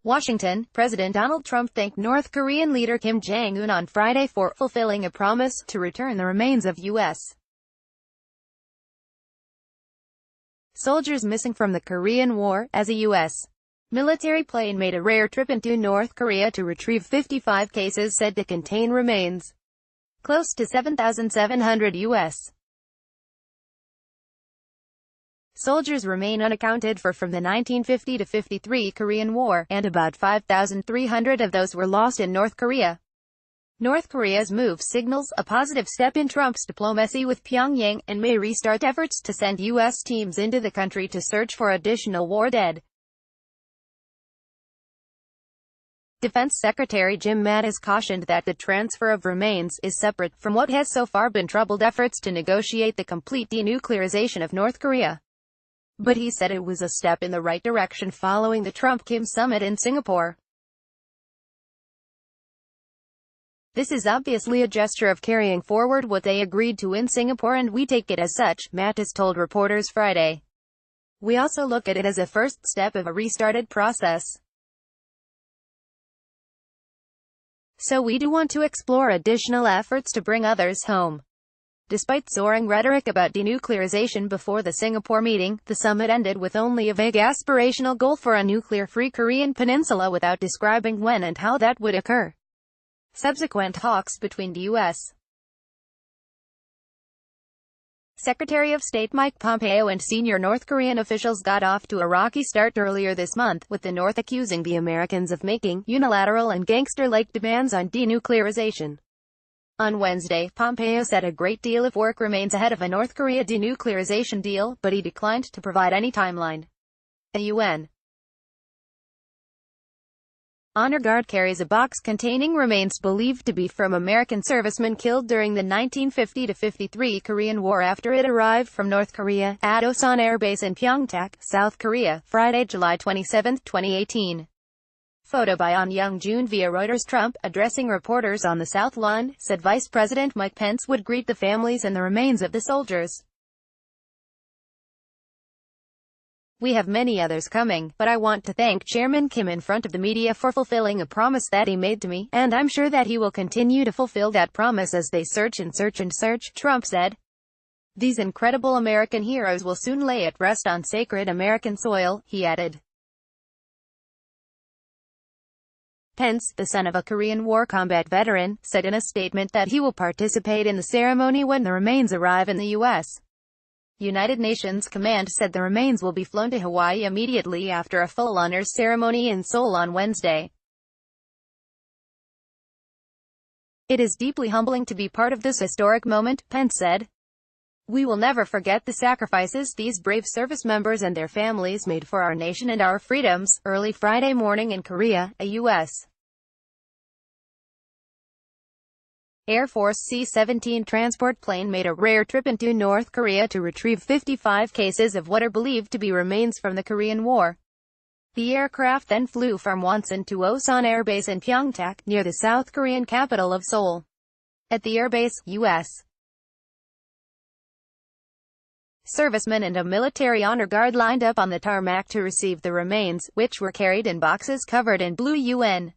Washington, President Donald Trump thanked North Korean leader Kim Jong-un on Friday for fulfilling a promise to return the remains of U.S. soldiers missing from the Korean War, as a U.S. military plane made a rare trip into North Korea to retrieve 55 cases said to contain remains. Close to 7,700 U.S. soldiers remain unaccounted for from the 1950-53 Korean War, and about 5,300 of those were lost in North Korea. North Korea's move signals a positive step in Trump's diplomacy with Pyongyang, and may restart efforts to send U.S. teams into the country to search for additional war dead. Defense Secretary Jim Mattis cautioned that the transfer of remains is separate from what has so far been troubled efforts to negotiate the complete denuclearization of North Korea. But he said it was a step in the right direction following the Trump-Kim summit in Singapore. This is obviously a gesture of carrying forward what they agreed to in Singapore, and we take it as such, Mattis told reporters Friday. We also look at it as a first step of a restarted process. So we do want to explore additional efforts to bring others home. Despite soaring rhetoric about denuclearization before the Singapore meeting, the summit ended with only a vague aspirational goal for a nuclear-free Korean peninsula without describing when and how that would occur. Subsequent talks between the U.S. Secretary of State Mike Pompeo and senior North Korean officials got off to a rocky start earlier this month, with the North accusing the Americans of making unilateral and gangster-like demands on denuclearization. On Wednesday, Pompeo said a great deal of work remains ahead of a North Korea denuclearization deal, but he declined to provide any timeline. A UN honor guard carries a box containing remains believed to be from American servicemen killed during the 1950-53 Korean War after it arrived from North Korea, at Osan Air Base in Pyeongtaek, South Korea, Friday, July 27, 2018. Photo by An Young-jun via Reuters. Trump, addressing reporters on the South Lawn, said Vice President Mike Pence would greet the families and the remains of the soldiers. We have many others coming, but I want to thank Chairman Kim in front of the media for fulfilling a promise that he made to me, and I'm sure that he will continue to fulfill that promise as they search and search and search, Trump said. These incredible American heroes will soon lay at rest on sacred American soil, he added. Pence, the son of a Korean War combat veteran, said in a statement that he will participate in the ceremony when the remains arrive in the U.S. United Nations Command said the remains will be flown to Hawaii immediately after a full honors ceremony in Seoul on Wednesday. It is deeply humbling to be part of this historic moment, Pence said. We will never forget the sacrifices these brave service members and their families made for our nation and our freedoms. Early Friday morning in Korea, a U.S. Air Force C-17 transport plane made a rare trip into North Korea to retrieve 55 cases of what are believed to be remains from the Korean War. The aircraft then flew from Wonsan to Osan Air Base in Pyeongtaek, near the South Korean capital of Seoul. At the airbase, U.S. servicemen and a military honor guard lined up on the tarmac to receive the remains, which were carried in boxes covered in blue UN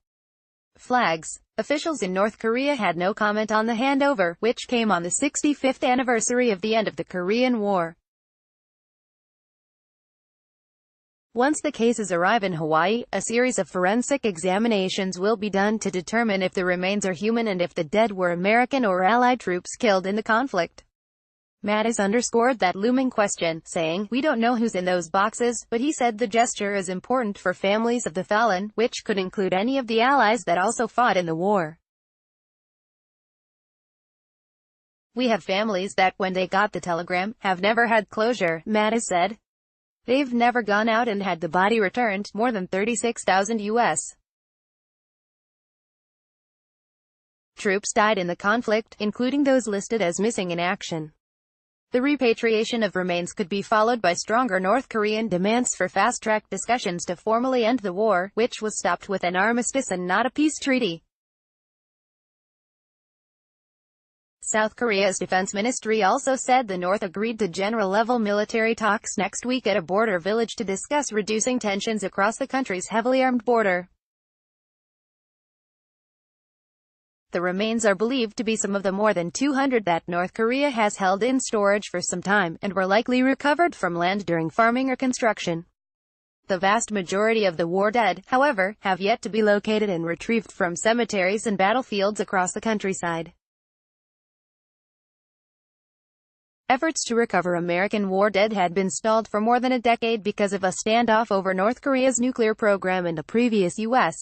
flags. Officials in North Korea had no comment on the handover, which came on the 65th anniversary of the end of the Korean War. Once the cases arrive in Hawaii, a series of forensic examinations will be done to determine if the remains are human and if the dead were American or Allied troops killed in the conflict. Mattis underscored that looming question, saying, "We don't know who's in those boxes," but he said the gesture is important for families of the fallen, which could include any of the allies that also fought in the war. We have families that, when they got the telegram, have never had closure, Mattis said. They've never gone out and had the body returned. More than 36,000 U.S. troops died in the conflict, including those listed as missing in action. The repatriation of remains could be followed by stronger North Korean demands for fast-track discussions to formally end the war, which was stopped with an armistice and not a peace treaty. South Korea's defense ministry also said the North agreed to general-level military talks next week at a border village to discuss reducing tensions across the country's heavily armed border. The remains are believed to be some of the more than 200 that North Korea has held in storage for some time, and were likely recovered from land during farming or construction. The vast majority of the war dead, however, have yet to be located and retrieved from cemeteries and battlefields across the countryside. Efforts to recover American war dead had been stalled for more than a decade because of a standoff over North Korea's nuclear program, and the previous U.S.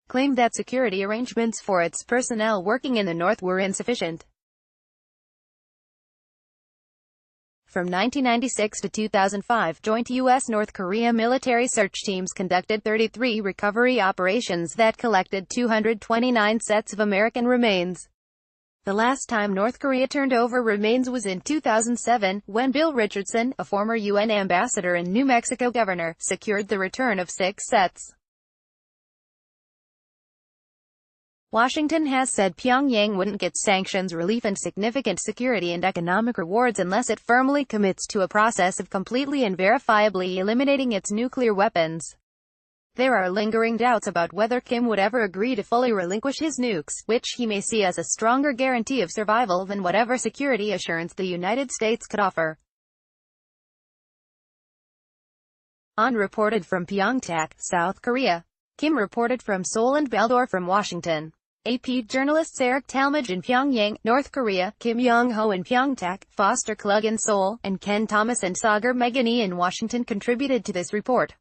claimed that security arrangements for its personnel working in the North were insufficient. From 1996 to 2005, joint U.S.-North Korea military search teams conducted 33 recovery operations that collected 229 sets of American remains. The last time North Korea turned over remains was in 2007, when Bill Richardson, a former UN ambassador and New Mexico governor, secured the return of 6 sets. Washington has said Pyongyang wouldn't get sanctions relief and significant security and economic rewards unless it firmly commits to a process of completely and verifiably eliminating its nuclear weapons. There are lingering doubts about whether Kim would ever agree to fully relinquish his nukes, which he may see as a stronger guarantee of survival than whatever security assurance the United States could offer. Unreported from Pyeongtaek, South Korea. Kim reported from Seoul and Beldor from Washington. AP journalists Eric Talmadge in Pyongyang, North Korea, Kim Young-ho in Pyeongtaek, Foster Klug in Seoul, and Ken Thomas and Sagar Meghani in Washington contributed to this report.